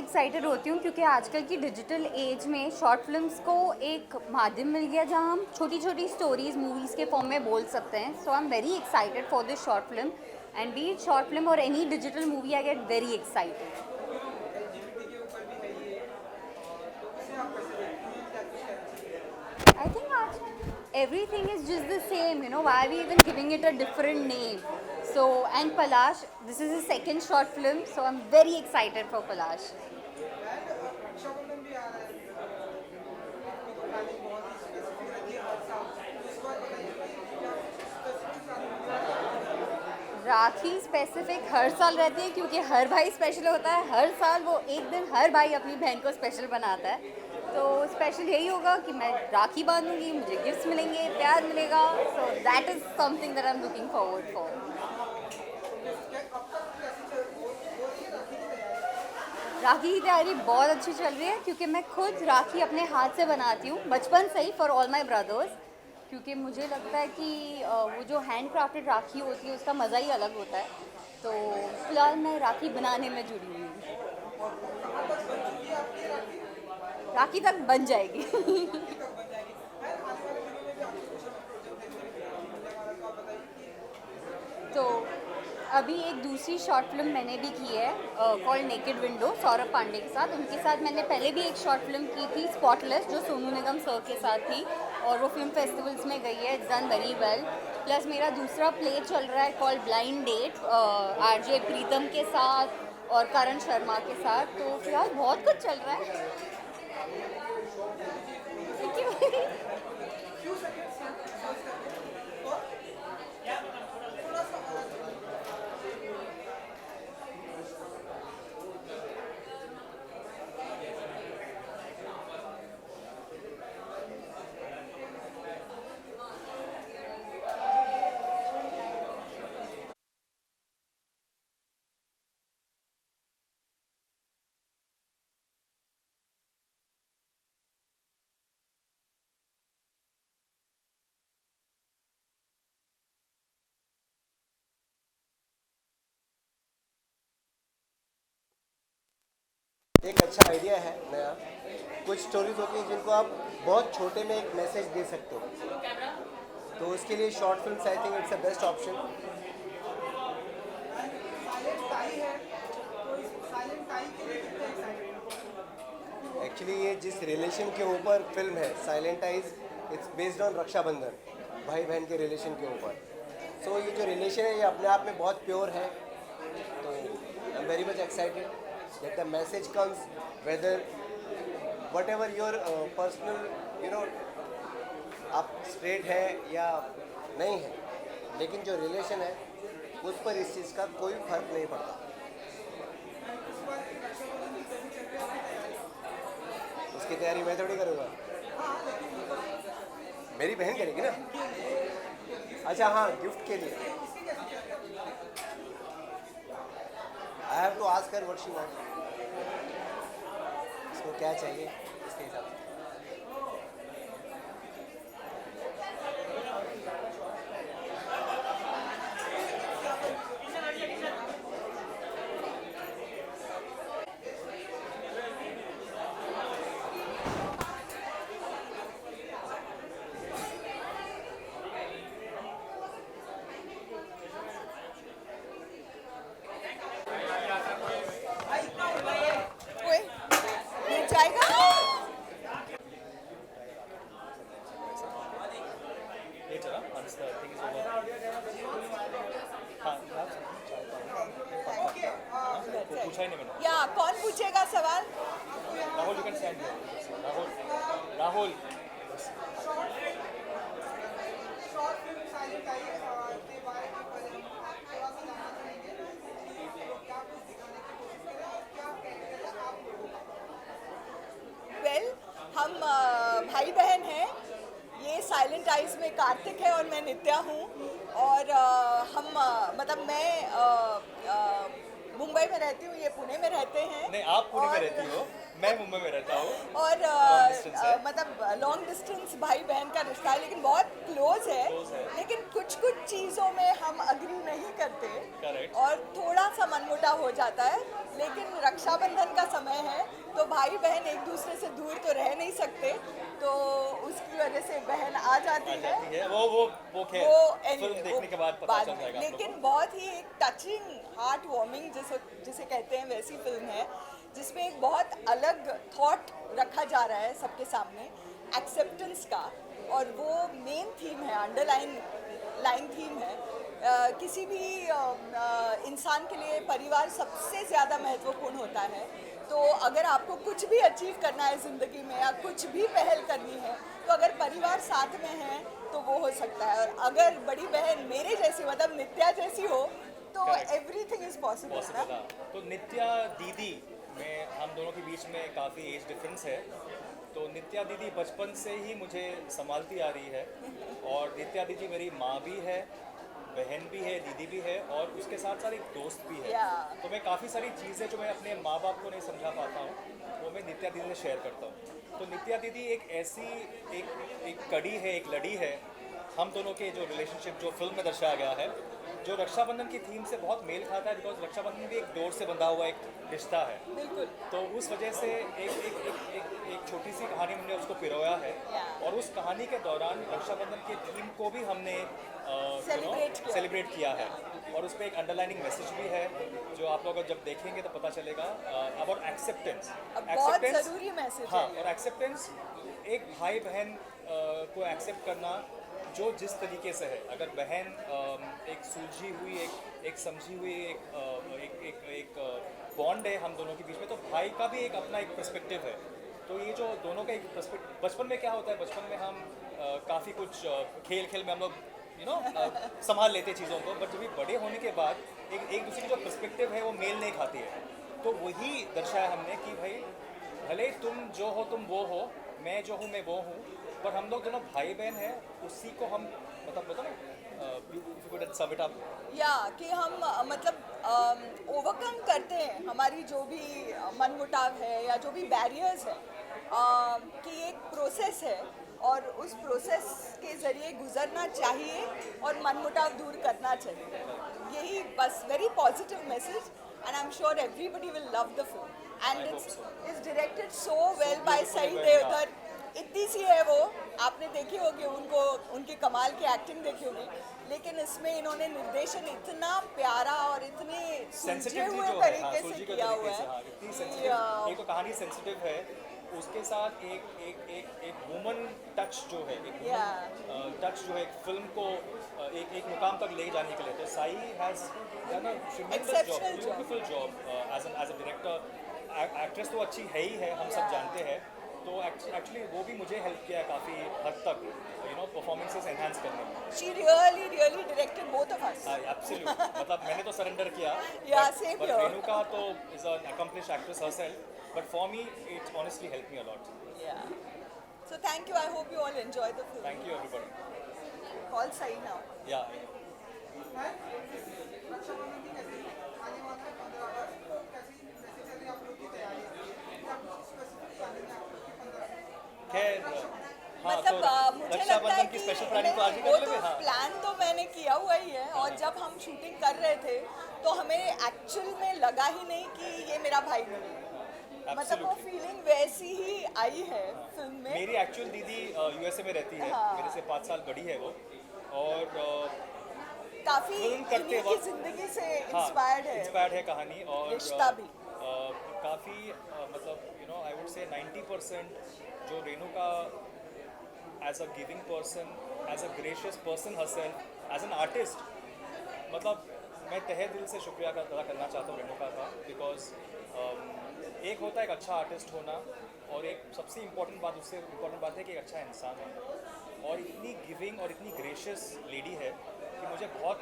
Excited होती हूँ क्योंकि आजकल की डिजिटल एज में शॉर्ट फिल्म्स को एक माध्यम मिल गया जहाँ हम छोटी छोटी स्टोरीज मूवीज़ के फॉर्म में बोल सकते हैं. So I am very excited for this short film and be it short film और any digital movie I get very excited. I think everything is just the same, you know, why are we even giving it a different name? So, and Palash, this is his second short film, so I'm very excited for Palash. Rakhi specific हर साल रहती है क्योंकि हर भाई special होता है. हर साल वो एक दिन हर भाई अपनी बहन को स्पेशल बनाता है. तो स्पेशल यही होगा कि मैं राखी बांधूंगी, मुझे गिफ्ट्स मिलेंगे, प्यार मिलेगा. So that is something that I am looking forward for. Rakhi की तैयारी बहुत अच्छी चल रही है क्योंकि मैं खुद राखी अपने हाथ से बनाती हूँ बचपन से ही फॉर ऑल माई ब्रदर्स. क्योंकि मुझे लगता है कि वो जो हैंड क्राफ्टेड राखी होती है उसका मज़ा ही अलग होता है. तो फिलहाल मैं राखी बनाने में जुड़ी हुई हूँ. राखी तक बन जाएगी. तो अभी एक दूसरी शॉर्ट फिल्म मैंने भी की है called naked window Saurabh Pandey के साथ. उनके साथ मैंने पहले भी एक शॉर्ट फिल्म की थी स्पॉटलेस जो सोनू निगम सर के साथ थी और वो फिल्म फेस्टिवल्स में गई है. It's done very well. Plus मेरा दूसरा प्ले चल रहा है कॉल्ड ब्लाइंड डेट आरजे प्रीतम के साथ और करण शर्मा के साथ. तो फिलहाल बहुत कुछ चल रहा है. एक अच्छा आइडिया है नया. कुछ स्टोरीज होती हैं जिनको आप बहुत छोटे में एक मैसेज दे सकते हो, तो उसके लिए short films I think it's a best option. Actually ये जिस रिलेशन के ऊपर फिल्म है silent eyes, it's based on Rakshabandhan, भाई बहन के रिलेशन के ऊपर. सो ये जो रिलेशन है ये अपने आप में बहुत प्योर है. तो आई am very much excited that the message comes whether whatever your personal you know आप स्ट्रेट है या नहीं है, लेकिन जो रिलेशन है उस पर इस चीज़ का कोई फर्क नहीं पड़ता. उसकी तैयारी मैं थोड़ी करूँगा, मेरी बहन करेगी ना. अच्छा हाँ, गिफ्ट के लिए I have to ask her what she wants. उसको क्या चाहिए इसके हिसाब से. या कौन पूछेगा सवाल? Rahul, you can stand here. Rahul. Well, हम भाई बहन हैं. ये साइलेंट आइज में कार्तिक है और मैं नित्या हूँ. और हम मतलब मैं मुंबई में रहती हूँ, ये पुणे में रहते हैं. नहीं, आप पुणे में रहती हो, मैं मुंबई में रहता हूँ। और Long distance है। मतलब लॉन्ग डिस्टेंस भाई बहन का रिश्ता है, लेकिन बहुत क्लोज है। Close है। लेकिन कुछ कुछ चीज़ों में हम अग्री नहीं करते Correct। और थोड़ा सा मनमुटाव हो जाता है। लेकिन रक्षाबंधन का समय है तो भाई बहन एक दूसरे से दूर तो रह नहीं सकते, तो उसकी वजह से बहन आ जाती आ है। जाती है वो खैर वो फिल्म anyway, देखने के बाद पता बाद चल में। जाएगा आप लोगों लेकिन बहुत ही एक टचिंग हार्ट वार्मिंग जिसे कहते हैं वैसी फिल्म है, जिसमें एक बहुत अलग थॉट रखा जा रहा है सबके सामने, एक्सेप्टेंस का। और वो मेन थीम है, लाइन थीम है। किसी भी इंसान के लिए परिवार सबसे ज़्यादा महत्वपूर्ण होता है। तो अगर आपको कुछ भी अचीव करना है ज़िंदगी में या कुछ भी पहल करनी है, तो अगर परिवार साथ में है तो वो हो सकता है। और अगर बड़ी बहन मेरे जैसी, मतलब नित्या जैसी हो, तो Correct। Everything is possible possible ना। था। तो नित्या दीदी में हम दोनों के बीच में काफ़ी एज डिफरेंस है। तो नित्या दीदी बचपन से ही मुझे संभालती आ रही है, और नित्या दीदी मेरी माँ भी है, बहन भी है, दीदी भी है, और उसके साथ साथ एक दोस्त भी है। Yeah। तो मैं काफ़ी सारी चीज़ें जो मैं अपने माँ बाप को नहीं समझा पाता हूँ, वो मैं नित्या दीदी से शेयर करता हूँ। तो नित्या दीदी एक ऐसी एक कड़ी है, एक लड़ी है हम दोनों के जो रिलेशनशिप जो फिल्म में दर्शाया गया है, जो रक्षाबंधन की थीम से बहुत मेल खाता है, बिकॉज रक्षाबंधन भी एक डोर से बंधा हुआ एक रिश्ता है। बिल्कुल। तो उस वजह से एक छोटी सी कहानी हमने उसको पिरोया है, Yeah। और उस कहानी के दौरान रक्षाबंधन के थीम को भी हमने सेलिब्रेट किया है। और उस पर एक अंडरलाइनिंग मैसेज भी है जो आप लोग जब देखेंगे तो पता चलेगा, अबाउट एक्सेप्टेंस। अब बहुत ज़रूरी मैसेज हाँ, है। और एक्सेप्टेंस, एक भाई बहन को एक्सेप्ट करना जो जिस तरीके से है। अगर बहन एक सुलझी हुई, एक समझी हुई एक बॉन्ड है हम दोनों के बीच में, तो भाई का भी एक अपना एक पर्सपेक्टिव है। तो ये जो दोनों का एक पर्सपेक्टिव, बचपन में क्या होता है, बचपन में हम काफ़ी कुछ खेल में हम लोग संभाल लेते चीज़ों को, बट जब बड़े होने के बाद एक दूसरे की जो पर्सपेक्टिव है वो मेल नहीं खाती है। तो वही दर्शाया हमने कि भाई भले तुम जो हो तुम वो हो, मैं जो हूँ मैं वो हूँ, पर हम लोग दोनों भाई बहन हैं। उसी को हम मतलब सम इट अप, या कि हम मतलब ओवरकम करते हैं हमारी जो भी मनमुटाव है या जो भी बैरियर्स है, कि एक प्रोसेस है और उस प्रोसेस के ज़रिए गुजरना चाहिए और मनमुटाव दूर करना चाहिए। यही बस very positive message, and I am sure everybody will love the film. And I hope it's so। It's directed so well by beautifully Sai well, Deodhar. इतनी सी है वो, आपने देखी होगी उनको, उनकी कमाल की एक्टिंग देखी होगी, लेकिन इसमें इन्होंने निर्देशन इतना प्यारा और इतने सुलझे सेंसिटिविटी हुए जो है, हाँ, तरीके से सुलझी के किया हुआ तरीके से, है हाँ, इतनी कि, सेंसिटिव, एक तो कहानी सेंसिटिव है, उसके साथ एक वुमन टच जो है, एक वुमन टच जो है एक फिल्म को एक मुकाम तक ले जाने के लिए। तो Sai has done a tremendous job, Exceptional job। Beautiful job as a director. Actress तो अच्छी है ही है, हम सब जानते हैं। तो एक्चुअली वो भी मुझे हेल्प किया है काफ़ी हद तक, परफॉर्मेंसेस एनहांस करने में। she really directed both of us। Absolutely, मतलब मैंने तो सरेंडर किया, Yeah, but- same but here। Renuka तो is an accomplished actress herself, but for me it honestly helped me a lot। Yeah। So thank you, I hope you all enjoy the film। Thank you everybody। Call Sai now। Yeah, I know। खैर, हाँ, तो मतलब मुझे लगता है रक्षाबंधन की कि special planning तो आज ही नहीं, वो कर तो लेंगे। हाँ, प्लान तो मैंने किया हुआ ही है, और जब हम शूटिंग कर रहे थे तो हमें एक्चुअल में लगा ही नहीं कि ये मेरा भाई नहीं है। मतलब वो Absolutely। फीलिंग वैसी ही आई है फिल्म में। मेरी एक्चुअल दीदी यूएसए में रहती है, हाँ। मेरे से 5 साल बड़ी है वो, और काफी फिल्म करते इन्हीं की वक्त- जिंदगी से हाँ, इंस्पायर्ड है। इंस्पायर्ड है कहानी। और रिश्ता भी। काफ़ी मतलब आई वुड से 90% जो Renuka as a giving person, as a gracious person herself, as an artist, मतलब मैं तहे दिल से शुक्रिया अदा करना चाहता हूँ रेणुका का, बिकॉज एक होता है एक अच्छा आर्टिस्ट होना, और एक सबसे इम्पोर्टेंट बात, उससे इम्पोर्टेंट बात है कि एक अच्छा इंसान है। और इतनी गिविंग और इतनी ग्रेशियस लेडी है कि मुझे बहुत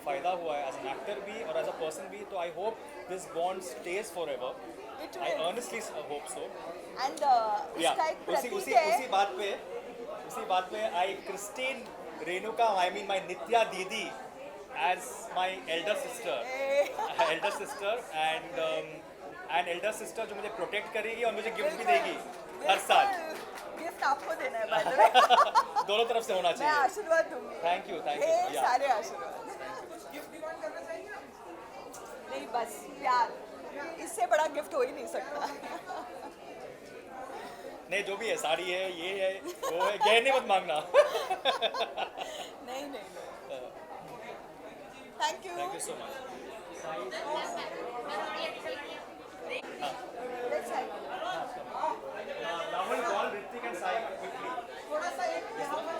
फ़ायदा हुआ है एज एन एक्टर भी और एज अ पर्सन भी। तो I hope this bond stage for ever. It I will। Earnestly hope so. And या इसका एक उसी प्रतीक उसी है। उसी बात पे I christen Renuka, I mean my Nitya दीदी, as my elder sister, and and elder sister जो मुझे प्रोटेक्ट करेगी और मुझे गिफ्ट भी देगी हर साल। गिफ्ट आपको देना है by the way। दोनों तरफ से होना मैं चाहिए। आशीर्वाद दूंगी। थैंक यू ढेर या सारे आशीर्वाद। नहीं बस प्यार, इससे बड़ा गिफ्ट हो ही नहीं सकता। नहीं जो भी है, साड़ी है, ये है, वो है, गहने मत मांगना। नहीं नहीं thank you. Thank you so much. Rahul call Hrithik and Sai quickly. थोड़ा सा एक यहाँ पर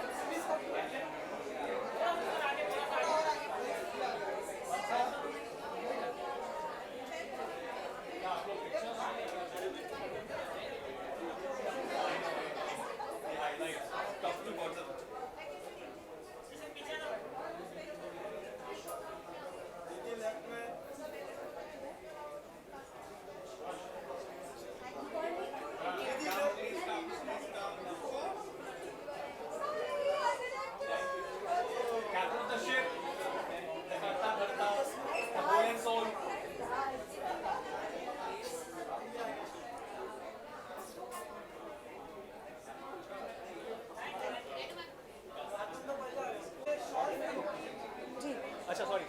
अच्छा sorry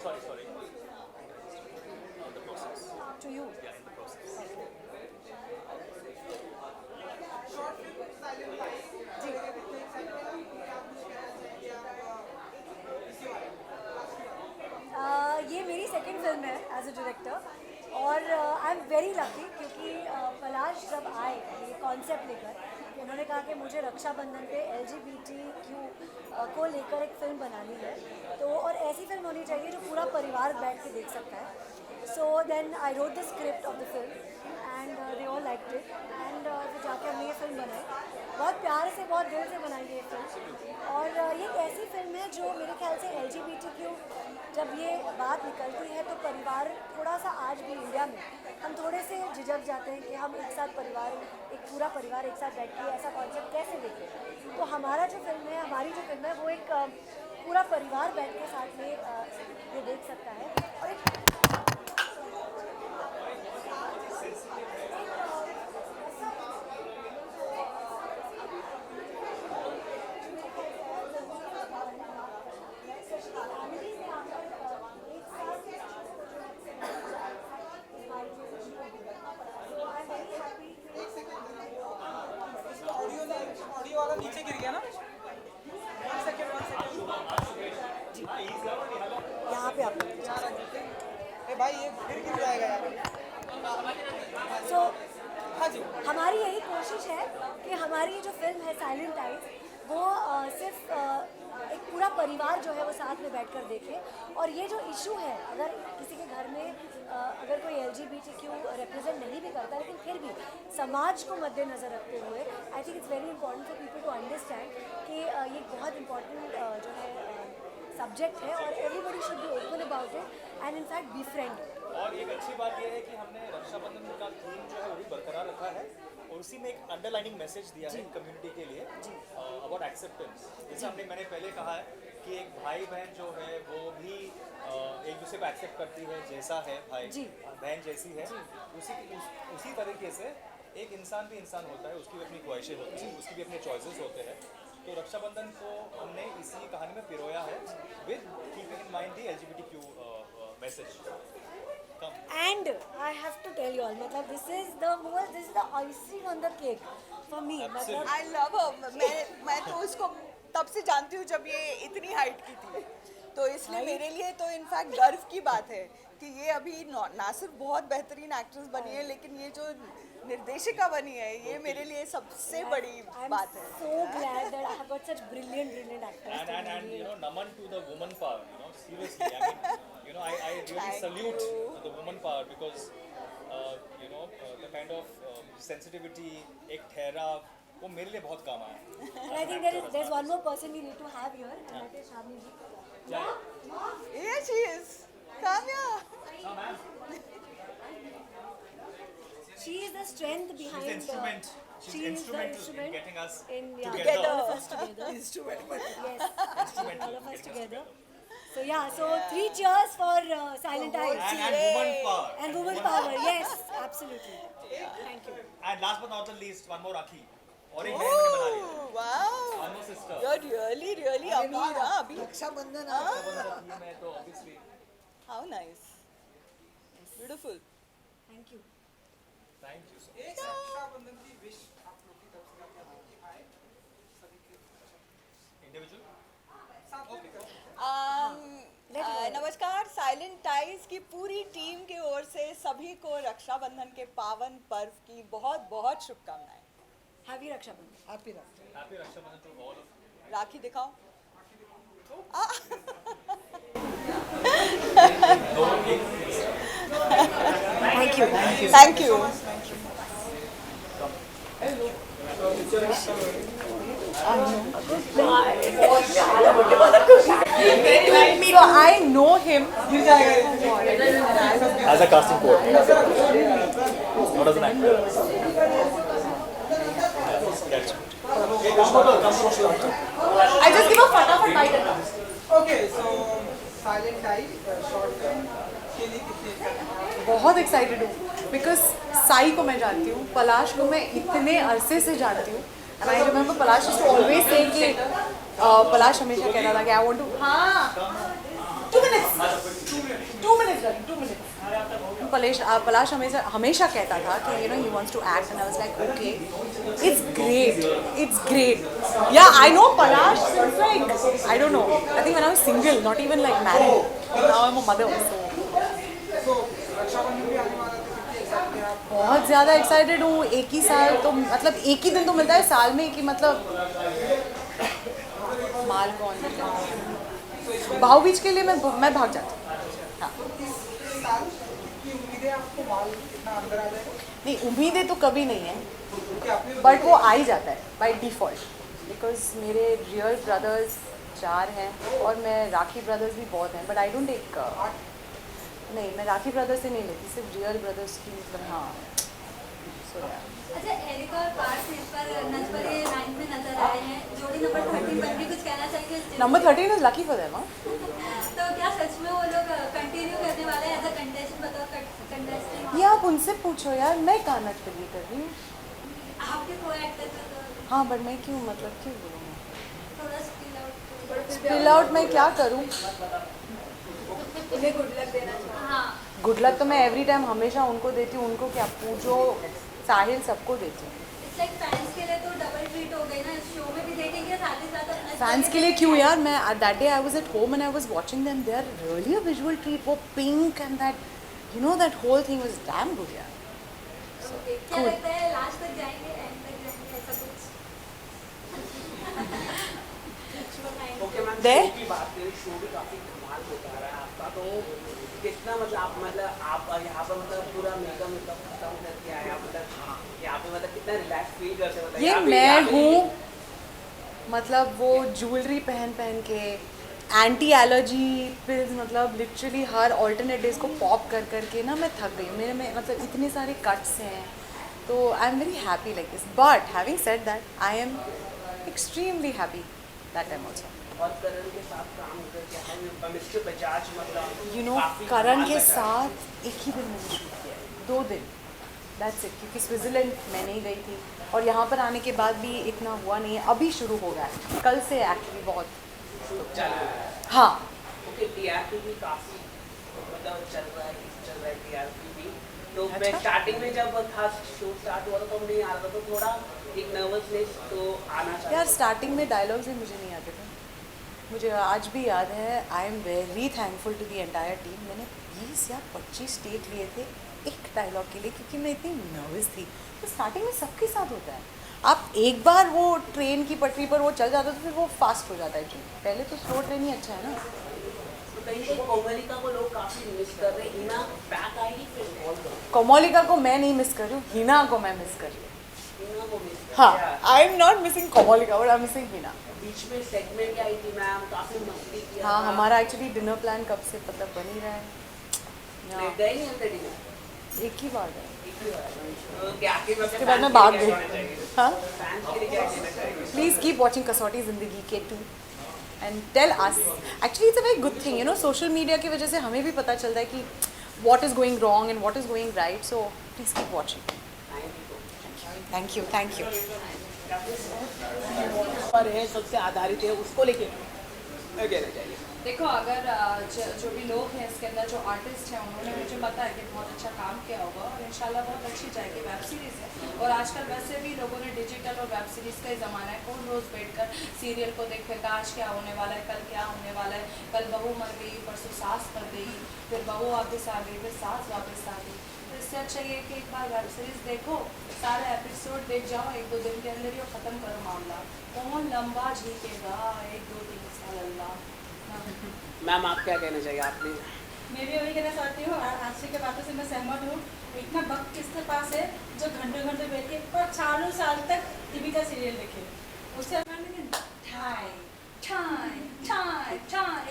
the process to you। या इन द प्रोसेस। ये मेरी सेकंड फिल्म है एज अ डायरेक्टर और आई एम वेरी लकी क्योंकि पलाश जब आए ये कॉन्सेप्ट लेकर कि उन्होंने कहा कि मुझे रक्षाबंधन पे LGBTQ को लेकर एक फ़िल्म बनानी है तो और ऐसी फिल्म होनी चाहिए जो पूरा परिवार बैठ के देख सकता है। So then I wrote the script of the film and they all liked it and फिर जाके हमने ये फिल्म बनाई, बहुत प्यार से बहुत दिल से बनाई है ये फिल्म। और ये एक ऐसी फिल्म है जो मेरे ख्याल से LGBTQ जब ये बात निकलती है तो परिवार थोड़ा सा आज भी इंडिया में हम थोड़े से झिझक जाते हैं कि हम एक साथ परिवार, एक पूरा परिवार एक साथ बैठ के ऐसा कॉन्सेप्ट कैसे देखें। तो हमारा जो फिल्म है, हमारी जो फिल्म है वो एक पूरा परिवार बैठ के साथ में ये देख सकता है। और एक ऑडियो वाला नीचे गिर गया ना। वन सेकेंड यहाँ पे आप ए भाई ये फिर गिर जाएगा यार। सो हाँ जी हमारी यही कोशिश है कि हमारी ये जो फिल्म है साइलेंट आइज वो सिर्फ एक पूरा परिवार जो है वो साथ में बैठकर देखे। और ये जो इशू है अगर किसी के घर में अगर कोई LGBTQ रिप्रेजेंट नहीं भी करता लेकिन फिर भी समाज को मद्देनज़र रखते हुए I think it's very important for people to understand कि ये बहुत इंपॉर्टेंट जो है सब्जेक्ट है और everybody should be open about it and in fact be friend. और एक अच्छी बात यह है कि हमने रक्षाबंधन का थीम जो है वो भी बरकरार रखा है और उसी में एक अंडरलाइनिंग मैसेज दिया है कम्युनिटी के लिए अबाउट एक्सेप्टेंस। जैसे मैंने पहले कहा है कि एक भाई बहन जो है वो भी एक दूसरे को एक्सेप्ट करती है जैसा है भाई बहन जैसी है, उसी तरीके से एक इंसान भी इंसान होता है, उसकी भी अपनी ख्वाहिशें होती हैं, उसकी भी अपने चॉइसेस होते हैं। तो रक्षाबंधन को हमने इसी कहानी में पिरोया है with keeping in mind the LGBTQ message. And I have to tell you all, मतलब this is the icing on the cake for me। मतलब I love her। मैं तो उसको तब से जानती हूँ जब ये इतनी हाइट की थी, तो इसलिए मेरे लिए तो इनफैक्ट गर्व की बात है कि ये अभी ना सिर्फ बहुत बेहतरीन एक्ट्रेस बनी है लेकिन ये जो निर्देशिका बनी है ये मेरे लिए सबसे बड़ी बात है। so glad that I have got such brilliant actors। And you know, naman to the woman power, you know, seriously, I mean, you know, I really Thank salute you. the woman power because you know, the kind of sensitivity, एक ठहराव, वो मेरे लिए बहुत काम आया। And I think there's one more person we need to have here and that is Shamini ji। Here she is, Kamya। हाँ ma'am, She is the strength behind she's the instrument. She's she is the instrumental in instrument getting us in together. all of us together। Instrument। Yes, Instrumental all of in us getting together। So yeah, so 3 cheers for Silent Eyes. And woman power. And woman power, yes, absolutely. Thank you. And last but not the least, one more Rakhi. और एक बहन मैंने बना ली है. Oh, wow. One more sister. You're really Amir, huh? Abhi? Rakshabandhan team है तो obviously. How nice. Beautiful. Thank you. Thank you so much. एक रक्षाबंधन की विश आप लोग की तरफ से आप लोगों की आए सभी के Individual. नमस्कार, साइलेंट टाइज की पूरी टीम की ओर से सभी को रक्षाबंधन के पावन पर्व की बहुत बहुत शुभकामनाएं। Happy Rakshabandhan. Happy Raksha Happy Rakshabandhan to all of you. राखी दिखाओ। Thank you. Thank you. So I know him. As a casting coach. Not as an actor. I just give a फटाफट title. Okay so silent ties short film के लिए कितने excited? बहुत excited हूँ because Sai को मैं जानती हूँ, पलाश को मैं इतने अरसे से जानती हूँ. And I remember Palash used to always say कि पलाश हमेशा कहता था कि आई वांट टू हाँ 2 minutes 2 minutes पलाश हमेशा कहता था कि you know he wants to act and I was like okay it's great या I know Palash since like I don't know I think when I was single not even like married now I am a mother so Rakshabandhan भी आने वाला था कितने excited हैं आप? बहुत ज़्यादा एक्साइटेड हूँ. एक ही साल तो मतलब एक ही दिन तो मिलता है साल में कि मतलब माल कौन देता है. भाव बीज के लिए मैं भाग जाती हूँ. हाँ इस साल की उम्मीदें आपको माल कितना अंदर आ जाएगा नहीं उम्मीदें तो कभी नहीं है क्योंकि आपने बट वो आ ही जाता है बाय डिफ़ॉल्ट बिकॉज मेरे रियल ब्रदर्स 4 हैं और मैं राखी ब्रदर्स भी बहुत हैं बट आई डोंट टेक नहीं मैं राखी ब्रदर्स से नहीं लेती सिर्फ रियल ब्रदर्स की मतलब हाँ सो अच्छा एरिका और पार्थ इस पर नजबरे 9 में नजर आए हैं जोड़ी नंबर 13 पर भी कुछ कहना चाहिए number 13 is lucky for them. तो क्या सच में वो लोग कंटिन्यू करने वाले हैं एज अ कंटेस्टेंट बताओ कंटेस्टेंट ये आप उनसे पूछो यार मैं कहाँ नट कर रही हूँ. आपके को एक्टर तो हाँ बट मैं क्यों मतलब क्यों बोलूँ मैं थोड़ा स्पिल स्पिल आउट मैं क्या करूँ. उन्हें गुड लक देना चाहिए हाँ गुड लक तो मैं एवरी टाइम हमेशा उनको देती हूँ. उनको क्या पूछो साहिल सबको देती हूँ. इट्स लाइक फैंस के लिए तो डबल ट्रीट हो गई ना इस शो में भी देखेंगे साथ ही साथ अपना फैंस के लिए क्यों यार. मैं that day I was at home and I was watching them. They are really a visual treat. वो pink and that you know that whole thing was damn good यार. क्या लगता है लास्ट तक जाएंगे एंड तक जाएंगे ऐसा कुछ ओके मैम दे? शो की बात करें शो भी काफ़ी कमाल होता रहा है आपका तो कितना मतलब आप यहाँ पर मतलब पूरा मेकअप खत्म करके आया मतलब यहाँ पे मतलब कितना रिलैक्स फील करते मतलब ये यहाँ पे- मैं यहाँ पे- हूँ मतलब वो ज्वेलरी पहन के एंटी एलर्जी पिल्स मतलब लिटरली हर ऑल्टरनेट डेज को पॉप कर के ना मैं थक गई हूँ. मेरे में मतलब इतने सारे कट्स हैं तो आई am very happy like this. But having said that I am extremely happy that time also. और करण के साथ काम करके है मिस्टर बजाज मतलब यू नो काफी करण कमाल के लग रहा है। साथ एक ही दिन मैंने शूट किया है. 2 दिन दैट्स इट. क्योंकि स्विट्ज़रलैंड मैं नहीं गई थी और यहाँ पर आने के बाद भी इतना हुआ नहीं है. अभी शुरू हो गया है कल से एक्चुअली बहुत. चल रहा है हाँ ओके टीआरपी भी काफ़ी मतलब चल रहा है टीआरपी भी तो मैं अच्छा। स्टार्टिंग में जब था शो स्टार्ट हुआ था तो नहीं आ रहा था तो थोड़ा एक नर्वसनेस तो आना चाहिए यार स्टार्टिंग में डायलॉग्स ही मुझे नहीं आते थे. मुझे आज भी याद है. I am very thankful to the entire team. मैंने 20 या 25 टेक लिए थे एक डायलॉग के लिए क्योंकि मैं इतनी नर्वस थी. तो स्टार्टिंग में सबके साथ होता है. आप एक बार वो ट्रेन की पटरी पर वो चल जाता है तो फिर वो फास्ट हो जाता है ट्रेन. पहले तो स्लो ट्रेन ही अच्छा है ना. तो कहीं कहीं कोमलिका को लोग काफ़ी मिस कर रहे हैं हिना बैक आएगी फिर कॉल करो कोमोलिका को मैं नहीं मिस कर रही हूँ. हिना को मैं मिस कर रही हूँ. हिना को मिस कर हाँ रहे हैं। I am not missing Komolika but I am missing Hina. बीच में सेगमेंट आई थी मैम काफ़ी मस्ती किया हाँ था। हमारा एक्चुअली डिनर प्लान कब से मतलब बन ही रहा है. नहीं, हाँ, गए नहीं अंदर डिनर एक ही बार है. तो क्या के उसके बाद मैं भाग गई. हाँ फैंस के लिए क्या कहना चाहिए प्लीज़ कीप वॉचिंग कसौटी Zindagii Kay 2. And tell us. Actually it's a very good thing, you know, social media की वजह से हमें भी पता चलता है कि what is going wrong and what is going right. So please keep watching. Thank you. Thank you. पर है सबसे आधारित है उसको लेके कहना चाहिए. देखो, अगर जो भी लोग हैं इसके अंदर, जो आर्टिस्ट हैं, उन्होंने मुझे बताया कि बहुत अच्छा काम किया होगा और इंशाल्लाह बहुत अच्छी जाएगी. वेब सीरीज़ है और आजकल वैसे भी लोगों ने डिजिटल और वेब सीरीज़ का ही ज़माना है. कौन रोज़ बैठकर सीरियल को देखेगा, आज क्या होने वाला है, कल क्या होने वाला है, कल बहू मर गई, परसों सास मर गई, फिर बहू वापस आ गई, फिर सास वापस आ गई. तो इससे अच्छा ये कि एक बार वेब सीरीज़ देखो, सारे एपिसोड देख जाओ, 1-2 दिन के अंदर ही ख़त्म करो मामला. कौन लंबा झीकेगा 1-2-3 साल? अल्लाह. मैम आप क्या कहना चाहिए? आपने मैं भी वही कहना चाहती हूँ, और आशी के बातों से मैं सहमत हूँ. इतना वक्त किसके पास है जो घंटों घंटों बैठ के और चारों साल तक टीवी का सीरियल देखे? उससे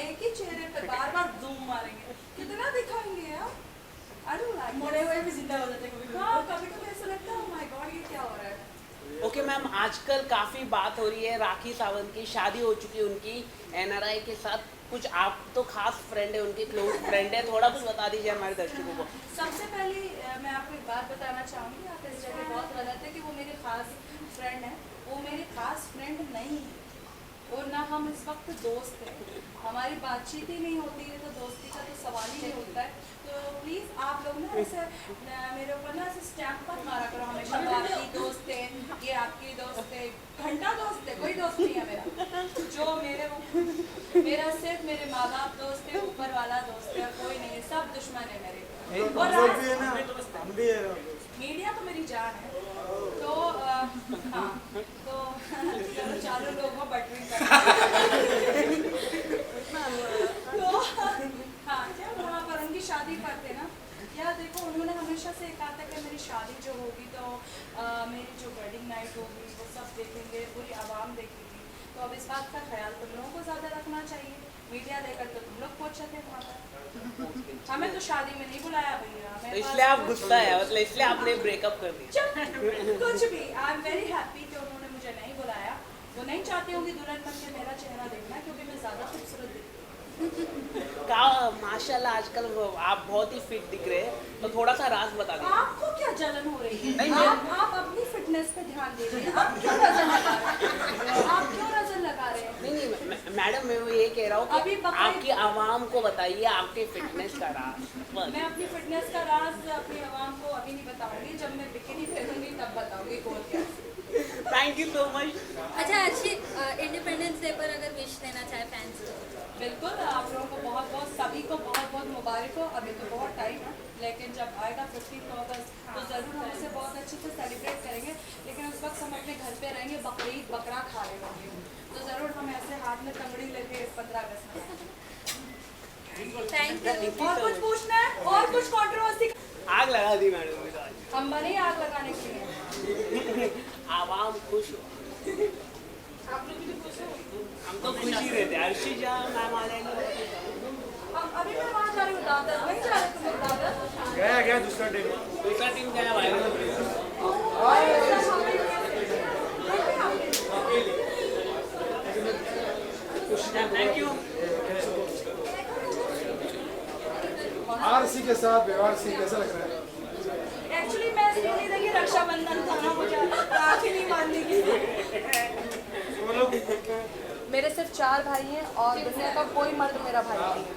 एक ही चेहरे पे बार बार जूम मारेंगे, कितना दिखाएंगे यार. मोड़े हुए भी जिंदा हो जाते हाँ, कभी कभी ऐसा लगता है, माय गॉड, ये क्या हो रहा है. ओके मैम, आजकल काफ़ी बात हो रही है राखी सावंत की, शादी हो चुकी है उनकी NRI के साथ. कुछ आप तो खास फ्रेंड है, उनके क्लोज फ्रेंड है, थोड़ा कुछ बता दीजिए हमारे दर्शकों को. सबसे पहले मैं आपको एक बात बताना चाहूँगी, आप इस जगह बहुत गलत है कि वो मेरे खास फ्रेंड है. वो मेरे खास फ्रेंड नहीं है और ना हम इस वक्त दोस्त हैं. हमारी बातचीत ही नहीं होती है तो दोस्ती का तो सवाल ही नहीं होता है. तो प्लीज़ आप लोग ना ऐसे मेरे ऊपर ना ऐसे स्टैम्प मत मारा करो हमेशा. वो आपकी दोस्त है, ये आपकी दोस्त है. घंटा दोस्त है, कोई दोस्त नहीं है मेरा. जो मेरा सिर्फ मेरे माँ बाप दोस्त है, ऊपर वाला दोस्त है, कोई नहीं है. सब दुश्मन है मेरे. और मीडिया तो मेरी जान है. तो हाँ, तो चारों लोगों बटरिंग तो हाँ, जब वहाँ पर उनकी शादी करते ना, यार देखो, उन्होंने हमेशा से कहा था कि मेरी शादी जो होगी तो मेरी जो वेडिंग नाइट होगी वो सब देखेंगे, पूरी आवाम देखेगी. तो अब इस बात का ख्याल तुम लोगों को ज़्यादा रखना चाहिए. मीडिया लेकर तो तुम लोग पहुँचे थे वहाँ पर, हमें तो शादी में नहीं बुलाया भैया. तो इसलिए आप गुस्सा है, मतलब इसलिए आपने ब्रेकअप कर दिया? कुछ भी, आई एम वेरी हैप्पी कि उन्होंने मुझे नहीं बुलाया. वो नहीं चाहते होंगे दुल्हन बन के मेरा चेहरा देखना, क्योंकि मैं ज़्यादा खूबसूरत दिखती हूँ. माशाल्लाह आजकल आप बहुत ही फिट दिख रहे हैं, तो थोड़ा सा राज बता दीजिए. आपको क्या जलन हो रही है? नहीं, आप अपनी फिटनेस पे ध्यान दीजिए. आप क्यों नजर लगा रहे हैं? आप क्यों नजर लगा रहे हैं? नहीं मैडम, मैं वो ये कह रहा हूँ कि आपकी आवाम को बताइए आपके फिटनेस का राज. मैं अपनी फिटनेस का राज अपनी आवाम को अभी नहीं बताऊंगी. जब मैं बिकिनी पहनूंगी तब बताऊंगी कौन क्या. Thank you so much. अच्छा अच्छी इंडिपेंडेंस डे पर अगर विश देना चाहे फैंस को? बिल्कुल, आप लोगों को बहुत बहुत, सभी को बहुत बहुत मुबारक हो. अभी तो बहुत टाइम है, लेकिन जब आएगा 15 अगस्त तो ज़रूर हम इसे बहुत अच्छे से सेलिब्रेट करेंगे. लेकिन उस वक्त हम अपने घर पे रहेंगे, बकरीद बकरा खा रहे होंगे, तो ज़रूर हम ऐसे हाथ में तंगड़ी लेके 15 अगस्त में. Thank you. और कुछ पूछना है? और कुछ कंट्रोवर्सी? आग लगा दी मैडम. हम बने आग लगाने के लिए. आवाम खुश हो, आप लोग भी खुश हो? हम तो खुश ही रहते. अर्शी जहाँ मैम आ जाएंगे. अभी मैं वहाँ जा रही हूँ दादर. वहीं जा रहे तुम लोग दादर? गया दूसरा टीम गया वायरल. Thank you. RC के साथ व्यवहार सी कैसा लग रहा है? एक्चुअली मैं इसलिए देखी रक्षाबंधन था ना, मुझे राखी नहीं बांधने की. मेरे सिर्फ 4 भाई हैं और दुनिया का कोई मर्द मेरा भाई नहीं है.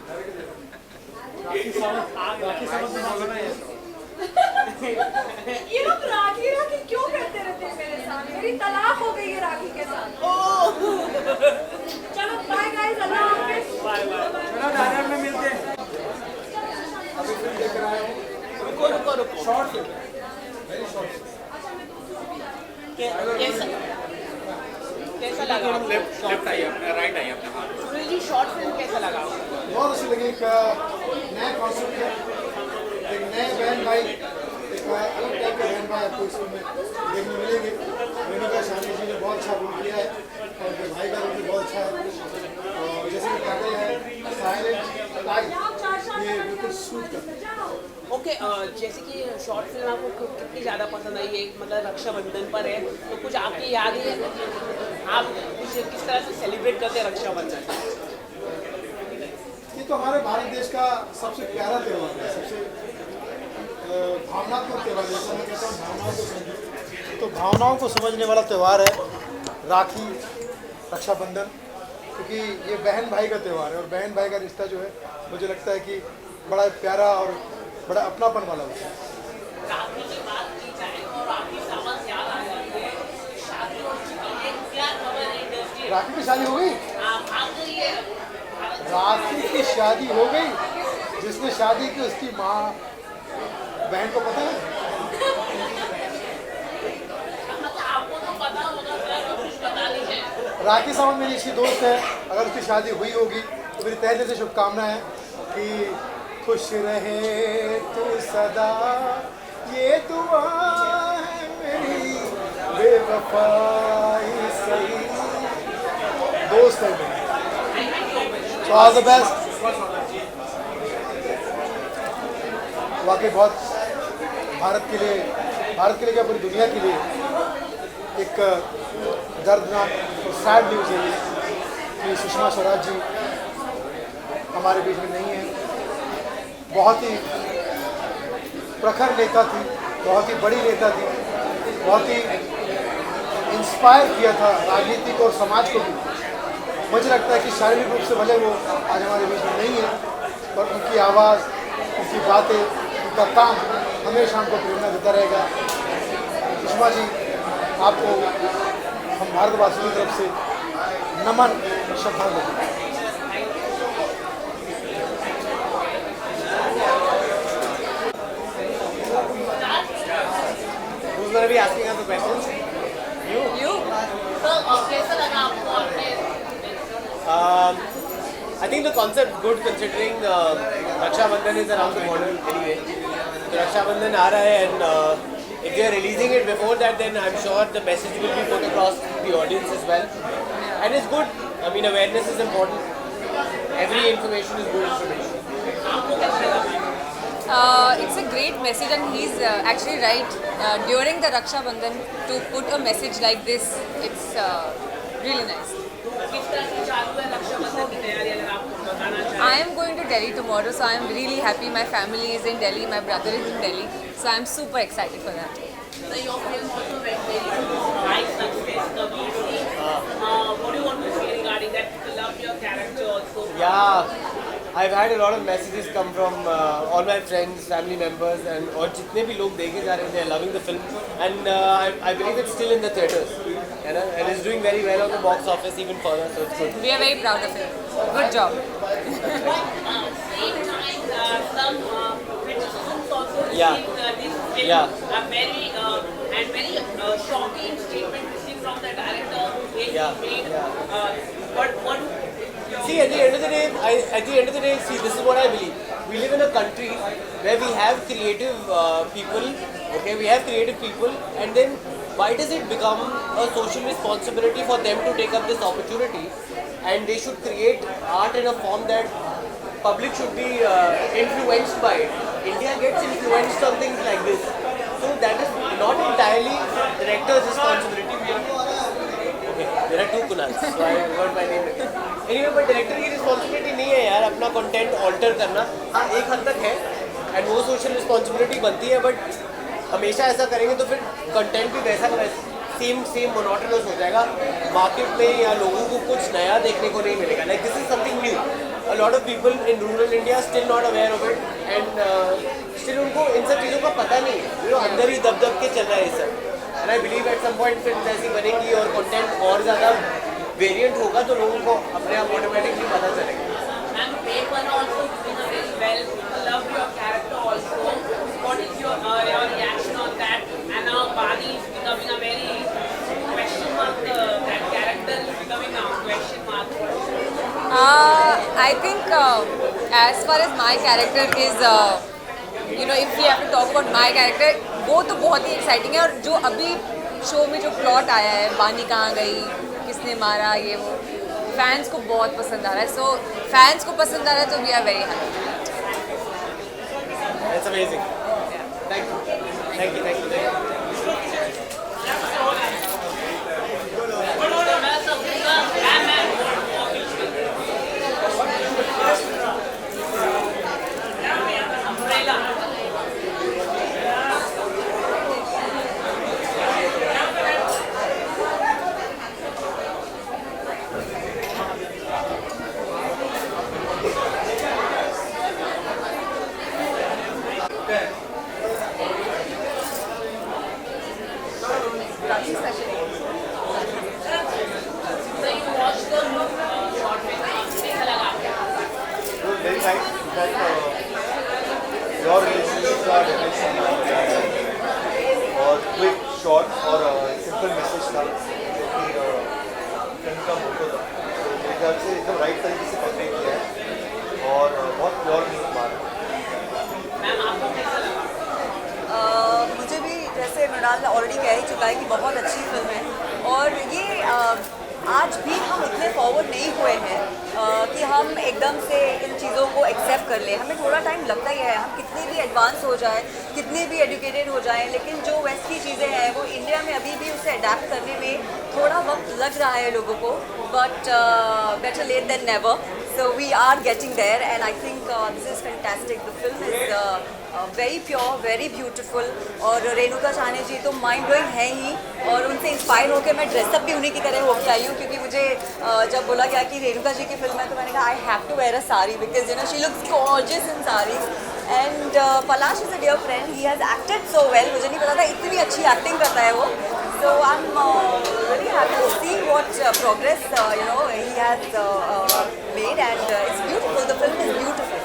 ये लोग राखी राखी क्यों करते रहते हैं मेरे साथ? मेरी तलाक हो गई है राखी के साथ. चलो बाय गाइस, अल्लाह हाफिज. डायरेक्ट में मिलते हैं. अभी फिल्म देख रहा हूँ. रुको. Short film, very short. कैसा लगा? लेफ्ट आइए, राइट आइए अपने हाथ. सुनील जी, शॉर्ट फिल्म कैसा लगा? बहुत अच्छी लगी. एक नया कॉन्सेप्ट है, एक नए बहन भाई, एक अलग टाइप के बहन भाई आपको इसमें देखने मिलेंगे. रेणुका शानी जी ने बहुत अच्छा रोल किया है और जो भाई का रोल भी बहुत अच्छा है. और जैसे कि टाइटल है साइलेंट टाइम, ये बिल्कुल सूट करता है. ओके, जैसे कि शॉर्ट फिल्म आपको कितनी ज़्यादा पसंद आई है? मतलब रक्षाबंधन पर है तो कुछ आपकी याद है? आप किस तरह से सेलिब्रेट करते हैं रक्षाबंधन? ये तो हमारे भारत देश का सबसे प्यारा त्यौहार है, सबसे भावनात्मक त्यौहार है। जैसा मैं कहता हूँ भावनाओं को समझो, तो भावनाओं को समझने वाला त्यौहार है राखी, रक्षाबंधन, क्योंकि ये बहन भाई का त्यौहार है और बहन भाई का रिश्ता जो है मुझे लगता है कि बड़ा प्यारा और बड़ा अपनापन वाला होता है। राखी की बात की जाए और राखी सावंत याद आ जाती है, शादी हो चुकी है, क्या खबर है इंडस्ट्री? राखी की शादी हो गई? भाग गई है। राखी की शादी हो गई? जिसने शादी की उसकी माँ बहन को पता है? आपको तो पता होगा सर, कुछ बता दीजिए। राखी सावंत मेरी अच्छी दोस्त है, अगर उसकी शादी हुई होगी तो मेरी तहे दिल से शुभकामनाएं हैं कि खुश रहे तू सदा, ये दुआ है मेरी बेवफाई सही। दोस्त है मेरी, so ऑल द बेस्ट। वाकई बहुत भारत के लिए क्या पूरी दुनिया के लिए एक दर्दनाक और सैड न्यूज़ है ये कि सुषमा स्वराज जी हमारे बीच में नहीं है। बहुत ही प्रखर नेता थी, बहुत ही बड़ी नेता थी, बहुत ही इंस्पायर किया था राजनीति को और समाज को भी। मुझे लगता है कि शारीरिक रूप से भले वो आज हमारे बीच में नहीं है, पर उनकी आवाज़, उनकी बातें, उनका काम हमेशा हमको प्रेरणा देता रहेगा। सुषमा जी, आपको हम भारतवासियों की तरफ से नमन, श्रद्धांजलि। Who's going to be asking us the questions? You. कैसा लगा आपको आपने? I think the concept good considering Raksha Bandhan is around the corner anyway. So Raksha Bandhan aa raha hai and if they are releasing it before that, then I'm sure the message will be put across the audience as well. And it's good. I mean, awareness is important. Every information is good information. It's a great message and he's actually right. During the Raksha Bandhan, to put a message like this, it's really nice. किस तरह से चालू है रक्षाबंधन की तैयारी, अगर आप बताना चाहें? I am going to Delhi tomorrow, so I am really happy. My family is in Delhi, my brother is in Delhi, so I am super excited for that. So your film also went very high success, completely. What do you want to say regarding that? People love your character also. Yeah, I've had a lot of messages come from all my friends, family members, and और जितने भी लोग देखे जा रहे हैं, they are loving the film, and I believe it's still in the theaters, and it's doing very well on the box office even further, so it's good. We are very proud of him. Good job. Same time, some criticisms also Yeah. received this film. Yeah. A very shocking statement received from the director. Where Yeah. he made. Yeah. What? See, at the end of the day, see, this is what I believe. We live in a country where we have creative people, okay, and then why does it become a social responsibility for them to take up this opportunity, and they should create art in a form that public should be influenced by it. India gets influenced on things like this, so that is not entirely director's responsibility. Okay, there are two Kunals, so I got my name. Anyway, but director की responsibility नहीं है यार अपना content alter करना। हाँ, एक हद तक है, and वो social responsibility बनती है, but हमेशा ऐसा करेंगे तो फिर content भी वैसा सेम मोनोटोनस हो जाएगा, मार्केट में या लोगों को कुछ नया देखने को नहीं मिलेगा. Like this is something new. A lot of people in rural India are still not aware of it, and still उनको इन सब चीज़ों का पता नहीं है. अंदर ही दब के चल रहा है ये सब. And I believe at some point film ऐसी बनेगी और कंटेंट और ज़्यादा वेरिएंट होगा तो लोगों को अपने आप ऑटोमेटिकली पता चलेगा. And paper also doing very well. People love your character also. What is your reaction on that? And now Bani is becoming a very question mark. That character is becoming a question mark. I think as far as my character is, if we have to talk about my character, वो तो बहुत ही exciting है. और जो अभी show में जो plot आया है, बानी कहाँ गई, किसने मारा, ये वो फैंस को बहुत पसंद आ रहा है. सो फैंस को पसंद आ रहा है तो we are very happy. That's amazing. Thank you. Thank you. Thank you. Thank you. Nice that your relationship का डेफिनेशन और क्विक शॉर्ट और सिंपल मैसेज था जो कि फिल्म का मोटो था, तो मेरे ख्याल से एकदम राइट तरीके से कन्वे किया है और बहुत प्योर न्यूज़ मार मुझे भी जैसे मृणाल ऑलरेडी कह ही चुका है कि बहुत अच्छी फिल्म है और ये आज भी हम इतने फॉरवर्ड नहीं हुए हैं कि हम एकदम से इन चीज़ों को एक्सेप्ट कर लें। हमें थोड़ा टाइम लगता ही है, हम कितने भी एडवांस हो जाए, कितने भी एजुकेटेड हो जाएं, लेकिन जो वेस्ट की चीज़ें हैं वो इंडिया में अभी भी उसे अडेप्ट करने में थोड़ा वक्त लग रहा है लोगों को, but better late than never. So we are getting there and I think this is fantastic. The film is very pure, very beautiful और रेणुका साहनी जी तो माइंड ब्लोइंग है ही और उनसे इंस्पायर होकर मैं ड्रेसअप भी उन्हीं की तरह होकर आई हूँ क्योंकि मुझे जब बोला गया कि रेणुका जी की फिल्म है तो मैंने कहा I have to wear a sari because you know she looks gorgeous in sari and Palash is a dear friend, he has acted so well, मुझे नहीं पता था इतनी अच्छी एक्टिंग करता है वो, so I'm really happy to see what progress you know he has made and it's beautiful, the film is beautiful.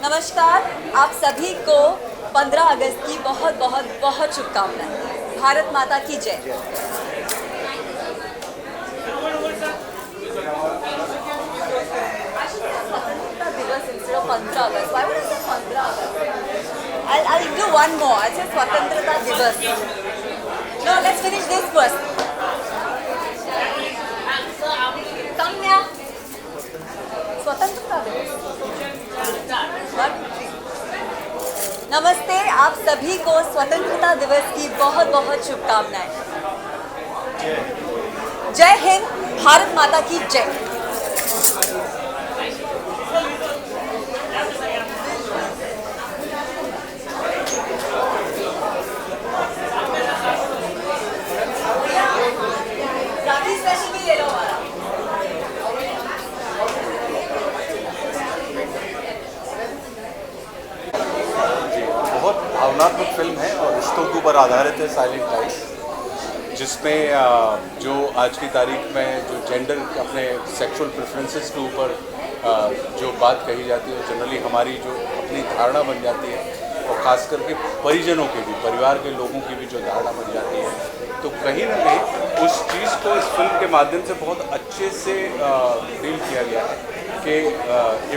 नमस्कार, आप सभी को 15 अगस्त की बहुत बहुत बहुत शुभकामनाएं। भारत माता की जय। दिवस instead of 15 August. Why would I say 15 August? I'll do one more. I'll say Swatantrata Divas. No, let's finish this first. Come here. स्वतंत्रता दिवस। 1, 2, 3. नमस्ते, आप सभी को स्वतंत्रता दिवस की बहुत बहुत शुभकामनाएं। जय हिंद, भारत माता की जय। राखी स्पेशल भी ले लो हमारा। बहुत भावनात्मक फिल्म है और रिश्तों के ऊपर आधारित है साइलेंट टाइम, जिसमें जो आज की तारीख में जो जेंडर अपने सेक्सुअल प्रेफरेंसेस के ऊपर जो बात कही जाती है जनरली हमारी जो अपनी धारणा बन जाती है और ख़ास करके परिजनों की भी, परिवार के लोगों की भी जो धारणा बन जाती है, तो कहीं ना कहीं उस चीज़ को इस फिल्म के माध्यम से बहुत अच्छे से डील किया गया है कि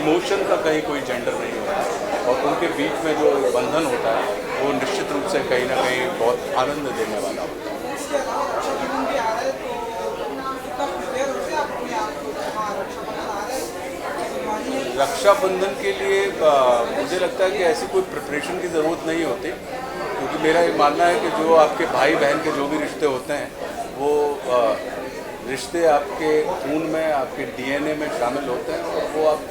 इमोशन का कहीं कोई जेंडर नहीं होता और उनके बीच में जो बंधन होता है वो निश्चित रूप से कहीं ना कहीं बहुत आनंद देने वाला होता है। रक्षाबंधन के लिए मुझे लगता है कि ऐसी कोई प्रिपरेशन की ज़रूरत नहीं होती, क्योंकि मेरा ये मानना है कि जो आपके भाई बहन के जो भी रिश्ते होते हैं वो रिश्ते आपके खून में, आपके डीएनए में शामिल होते हैं और वो आप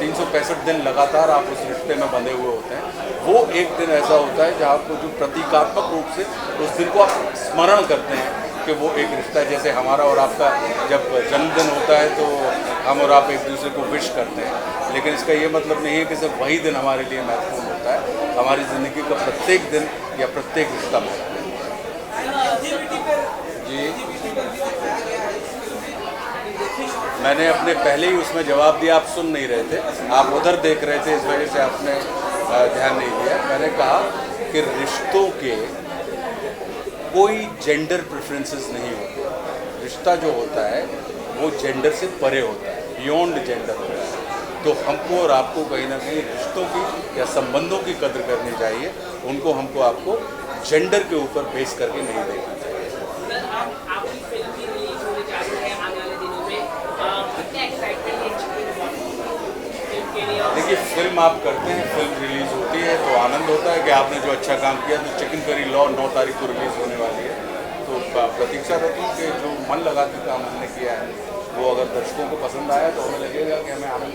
365 दिन लगातार आप उस रिश्ते में बंधे हुए होते हैं। वो एक दिन ऐसा होता है जहाँ आपको जो प्रतीकात्मक रूप से उस दिन को आप स्मरण करते हैं कि वो एक रिश्ता है। जैसे हमारा और आपका जब जन्मदिन होता है तो हम और आप एक दूसरे को विश करते हैं, लेकिन इसका ये मतलब नहीं है कि सिर्फ वही दिन हमारे लिए महत्वपूर्ण होता है, हमारी ज़िंदगी का प्रत्येक दिन या प्रत्येक रिश्ता महत्वपूर्ण है। जी, मैंने अपने पहले ही उसमें जवाब दिया, आप सुन नहीं रहे थे, आप उधर देख रहे थे, इस वजह से आपने ध्यान नहीं दिया। मैंने कहा कि रिश्तों के कोई जेंडर प्रेफरेंसेस नहीं होते, रिश्ता जो होता है वो जेंडर से परे होता है, बियॉन्ड जेंडर होता है। तो हमको और आपको कहीं ना कहीं रिश्तों की या संबंधों की कदर करनी चाहिए, उनको हमको आपको जेंडर के ऊपर बेस करके नहीं देखना चाहिए। देखिए, फिल्म आप करते हैं, फिल्म रिलीज़ होती है तो आनंद होता है कि आपने जो अच्छा काम किया। तो चिकन करी लॉ 9 तारीख को रिलीज़ होने वाली है, तो प्रतीक्षा रहती है कि जो मन लगा के काम हमने किया है वो अगर दर्शकों को पसंद आया तो हमें लगेगा कि हमें आनंद।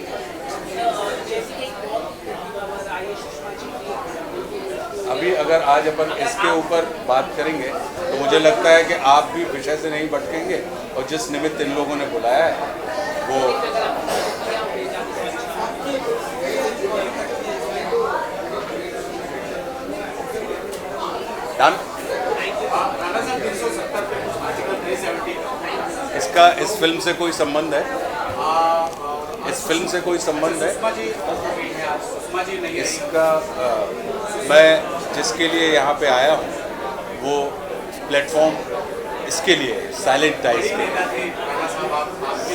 अभी अगर आज अपन इसके ऊपर बात करेंगे तो मुझे लगता है कि आप भी विषय से नहीं भटकेंगे और जिस निमित्त इन लोगों ने बुलाया है वो इसका इस फिल्म से कोई संबंध है? इस फिल्म से कोई संबंध है? इसका मैं जिसके लिए यहाँ पे आया हूँ वो प्लेटफॉर्म इसके लिए साइलेंट टाइज के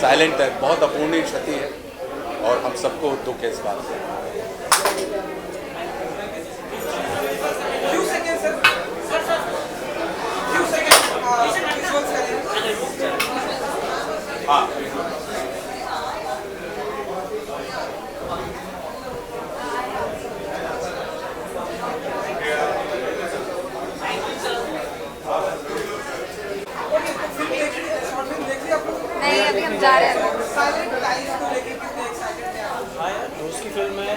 साइलेंट टाइज बहुत अपूर्णीय क्षति है और हम सबको दुख है इस बात से। हाँ नहीं, अभी हम जा रहे हैं। हाँ यार, दोस्त की फिल्म है,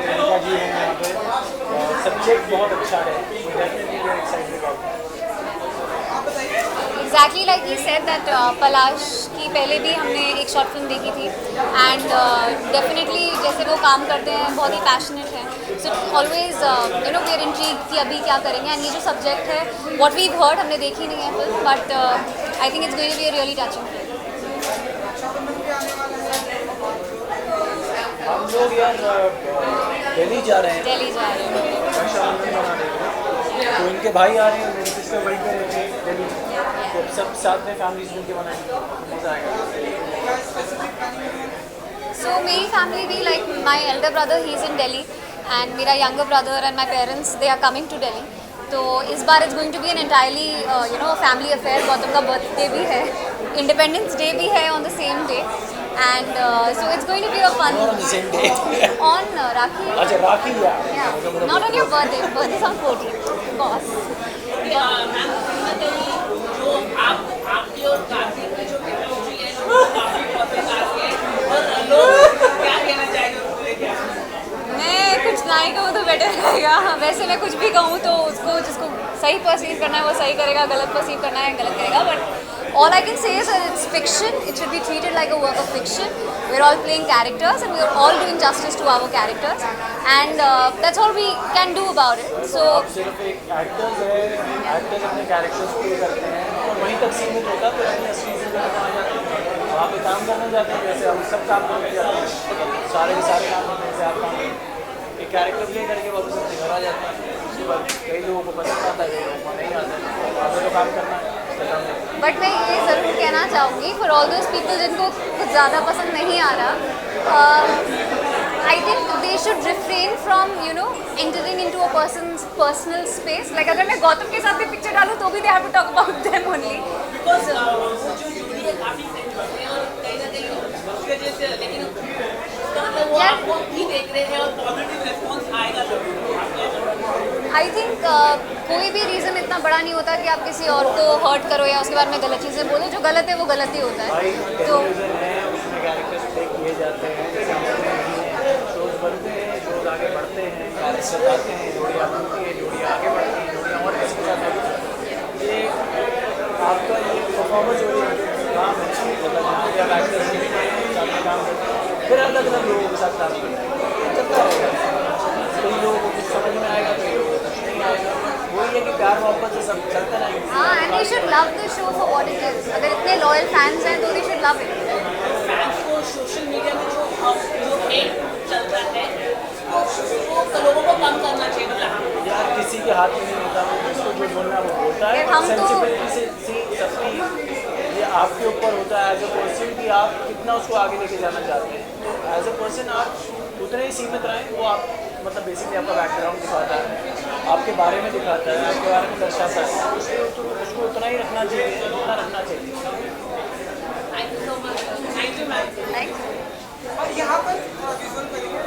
रेणुका जी हैं यहाँ पे, सब्जेक्ट बहुत अच्छा है, definitely very excited about. Exactly like he said that पलाश की पहले भी हमने एक शॉर्ट फिल्म देखी थी एंड डेफिनेटली जैसे वो काम करते हैं बहुत ही पैशनेट हैं, so always we are intrigued कि अभी क्या करेंगे। एंड ये जो सब्जेक्ट है व्हाट वी हर्ड, हमने देखी नहीं है film, but I think it's going to be a really touching film. हम लोग यार दिल्ली जा रहे हैं, दिल्ली जा रहे हैं, रक्षाबंधन मनाने के लिए, तो इनके भाई आ रहे हैं, मेरी सिस्टर वहीं पे रहती है दिल्ली, तो सब साथ में फैमिलीज मिलकर मनाएंगे, मज़ा आएगा। So मेरी family भी like my elder brother he is in Delhi and मेरा younger brother and my parents they are coming to Delhi. तो इस बार it's going to be an entirely family affair. Gautam का birthday भी है, Independence Day भी है on the same day and so it's going to be a fun. On the same day. On Rakhi. अच्छा राखी यार. Yeah. Not on your birthday. Birthday is on 14th. Of course. Ma'am जो आपकी और कार्तिक की जो chemistry है वो काफी पसंद आती है और लोग क्या कहना चाहेंगे उसको लेके? मैं कुछ ना ही कहूँ तो बेटर रहेगा। वैसे मैं कुछ भी कहूँ तो उसको जिसको सही परसीव करना है वो सही करेगा, गलत परसीव करना है गलत करेगा, but all I can say is that it's fiction. It should be treated like a work of fiction. We're all playing characters and we're all doing justice to our characters and that's all we can do about it. So आप सिर्फ एक actors है, actors अपने characters play करते हैं और वहीं तक सीमित होता है, फिर अपनी असली जिंदगी में आ जाते हैं, वहाँ पे काम करने जाते हैं, जैसे हम सब काम करने जाते हैं, सारे के सारे काम करते हैं, जैसे आप काम करते हैं, एक कैरेक्टर प्ले करके वापस अपने घर आ जाते हैं। उसके बाद कई लोगों को पसंद आता है, कई लोगों को नहीं आता है, आपको तो काम करना है। बट मैं ये ज़रूर कहना चाहूँगी फॉर ऑल दोज पीपल जिनको कुछ ज़्यादा पसंद नहीं आ रहा, I think they should refrain from entering into a persons personal space. Like अगर मैं गौतम के साथ भी पिक्चर डालूँ तो भी they have to talk about them only, because वो जो जोड़ी है काफी फ्रेंड होते हैं और कहीं ना कहीं उसकी वजह से, लेकिन वो आपको भी देख रहे हैं और पॉजिटिव रिस्पॉन्स आएगा जरूर। आई थिंक कोई भी रीज़न इतना बड़ा नहीं होता कि आप किसी और को हर्ट करो या उसके बारे में गलत चीज़ें बोलो। जो गलत है वो गलत ही होता है। तो उसमें कैरेक्टर्स प्ले किए जाते हैं, शोज बनते हैं, शोज आगे बढ़ते हैं, कैरेक्टर आते हैं, जोड़ियाँ बनती है, जोड़ियाँ आगे बढ़ती हैं, जोड़ियाँ और किसी के साथ होती हैं। ये आपका ये परफॉर्मेंस हो रही है, काम है, मतलब जब एक्टर्स मिलते हैं, साथ में काम करते हैं, फिर अलग अलग लोगों के साथ काम करते हैं, चलता रहेगा। कई लोगों को कुछ समझ में आएगा, कई लोगों को कुछ नहीं आएगा, वही है कि प्यार मोहब्बत से सब चलता रहेगा। हाँ, and they should love the show for what it is. अगर इतने लॉयल फैंस हैं तो they should love it. Fans को सोशल मीडिया में जो हेट चलता है वो लोगों को कम करना चाहिए। मतलब यार किसी के हाथ में नहीं होता, जिसको जो बोलना वो बोलता है, सेंसिबिलिटी से सबकी ये आपके ऊपर होता है एज अ पर्सन कि आप कितना उसको आगे लेके जाना चाहते हैं। एज अ पर्सन आप उतने ही सीमित रहें, वो आप मतलब बेसिकली आपका बैकग्राउंड दिखाता है, आपके बारे में दिखाता है, आपके बारे में दर्शाता है, उसको उतना ही रखना चाहिए जितना रखना चाहिए। Thank you so much. Thank you ma'am. और यहाँ पर विजुअल करेंगे